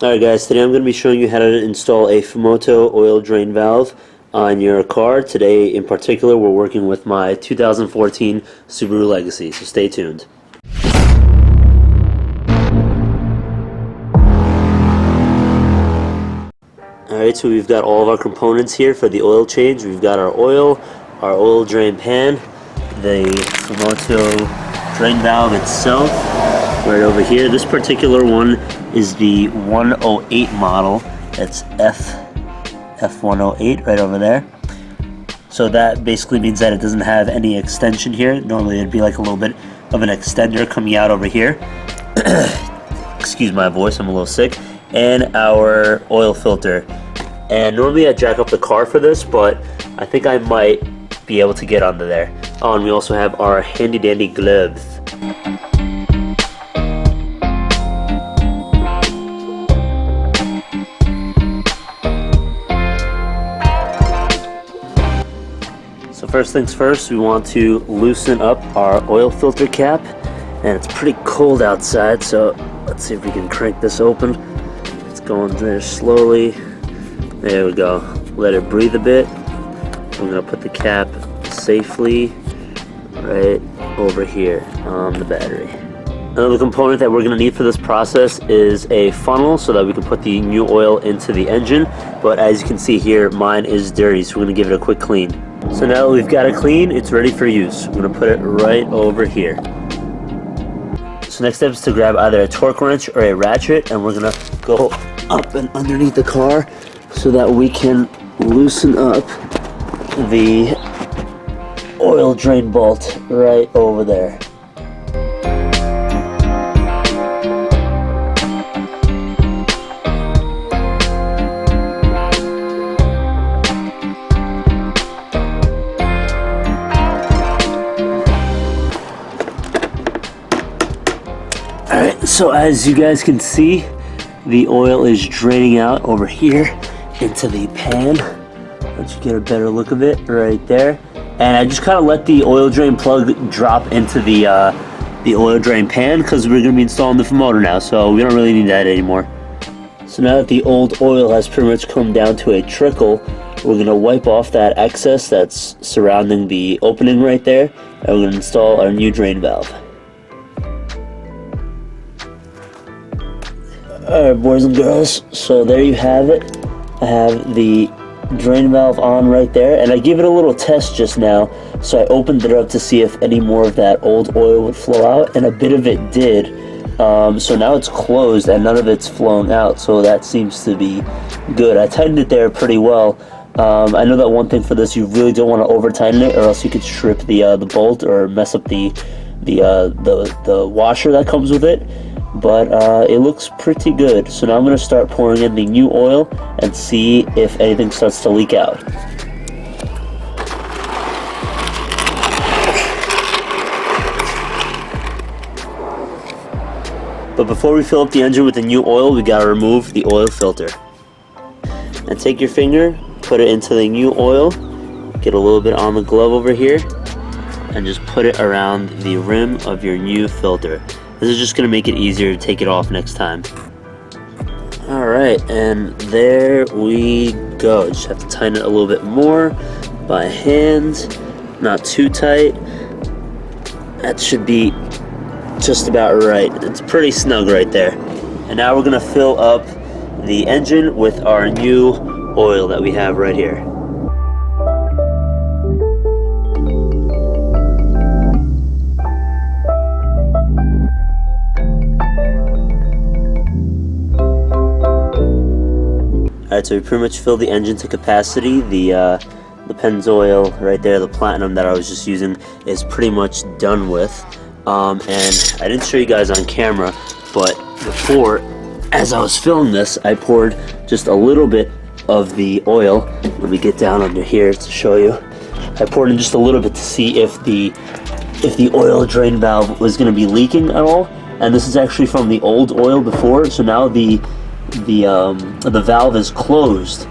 Alright guys, today I'm going to be showing you how to install a Fumoto oil drain valve on your car. Today in particular we're working with my 2014 Subaru Legacy, so stay tuned. Alright, so we've got all of our components here for the oil change. We've got our oil drain pan, the Fumoto drain valve itself right over here. This particular one is the 108 model. That's F108 right over there. So that basically means that it doesn't have any extension here. Normally it'd be like a little bit of an extender coming out over here. Excuse my voice, I'm a little sick. And our oil filter. And normally I jack up the car for this, but I think I might be able to get under there. Oh, and we also have our handy dandy gloves. So first things first, we want to loosen up our oil filter cap, and it's pretty cold outside, so let's see if we can crank this open. It's going there slowly. There we go. Let it breathe a bit. I'm going to put the cap safely right over here on the battery. Another component that we're going to need for this process is a funnel so that we can put the new oil into the engine, but as you can see here, mine is dirty, so we're going to give it a quick clean. So now that we've got it clean, it's ready for use. I'm going to put it right over here. So next step is to grab either a torque wrench or a ratchet, and we're going to go up and underneath the car so that we can loosen up the oil drain bolt right over there. Alright, so as you guys can see, the oil is draining out over here into the pan. Let you get a better look of it right there. And I just kind of let the oil drain plug drop into the oil drain pan because we're going to be installing the Fumoto now, so we don't really need that anymore. So now that the old oil has pretty much come down to a trickle, we're going to wipe off that excess that's surrounding the opening right there, and we're going to install our new drain valve. Alright boys and girls, so there you have it. I have the drain valve on right there, and I gave it a little test just now, so I opened it up to see if any more of that old oil would flow out, and a bit of it did. So now it's closed and none of it's flowing out, so that seems to be good. I tightened it there pretty well. I know that one thing for this, you really don't want to over tighten it, or else you could strip the bolt or mess up the washer that comes with it. But it looks pretty good. So now I'm going to start pouring in the new oil and see if anything starts to leak out. But before we fill up the engine with the new oil, we got to remove the oil filter. And take your finger, put it into the new oil, get a little bit on the glove over here, and just put it around the rim of your new filter. This is just going to make it easier to take it off next time. Alright, and there we go. Just have to tighten it a little bit more by hand. Not too tight. That should be just about right. It's pretty snug right there. And now we're going to fill up the engine with our new oil that we have right here. Alright, so we pretty much filled the engine to capacity. The Pennzoil right there, the Platinum that I was just using, is pretty much done with. And I didn't show you guys on camera, but before, as I was filming this, I poured just a little bit of the oil. Let me get down under here to show you. I poured in just a little bit to see if the oil drain valve was going to be leaking at all. And this is actually from the old oil before, so now the valve is closed,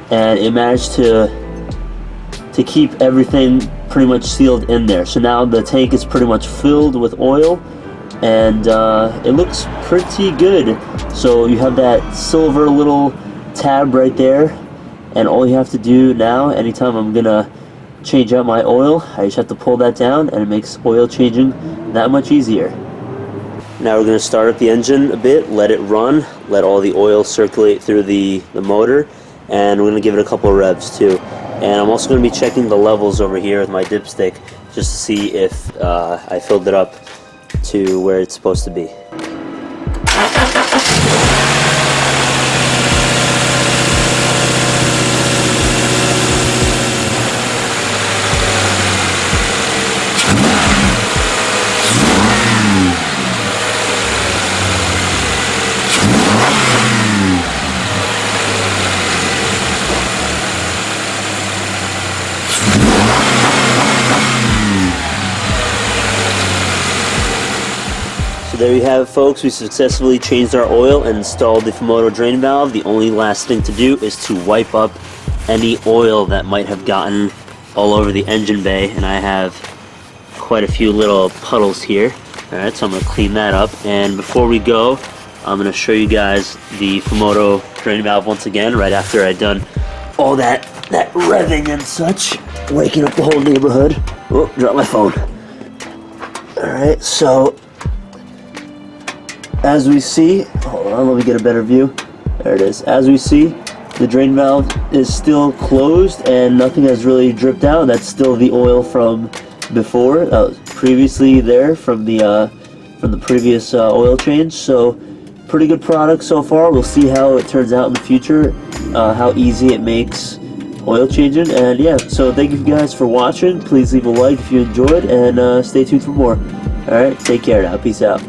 and it managed to keep everything pretty much sealed in there. So now the tank is pretty much filled with oil, and it looks pretty good. So you have that silver little tab right there, and all you have to do now, anytime I'm gonna change out my oil, I just have to pull that down, and it makes oil changing that much easier. Now we're going to start up the engine a bit, let it run, let all the oil circulate through the motor, and we're going to give it a couple of revs too. And I'm also going to be checking the levels over here with my dipstick just to see if I filled it up to where it's supposed to be. There you have it, folks. We successfully changed our oil and installed the Fumoto drain valve. The only last thing to do is to wipe up any oil that might have gotten all over the engine bay, and I have quite a few little puddles here. Alright, so I'm going to clean that up, and before we go, I'm going to show you guys the Fumoto drain valve once again, right after I'd done all that revving and such, waking up the whole neighborhood. Oh, dropped my phone. Alright, so as we see, hold on, let me get a better view. There it is. As we see, the drain valve is still closed and nothing has really dripped out. That's still the oil from before. That was previously there from the previous oil change. So pretty good product so far. We'll see how it turns out in the future, how easy it makes oil changing. And yeah, so thank you guys for watching. Please leave a like if you enjoyed, and stay tuned for more. Alright, take care now. Peace out.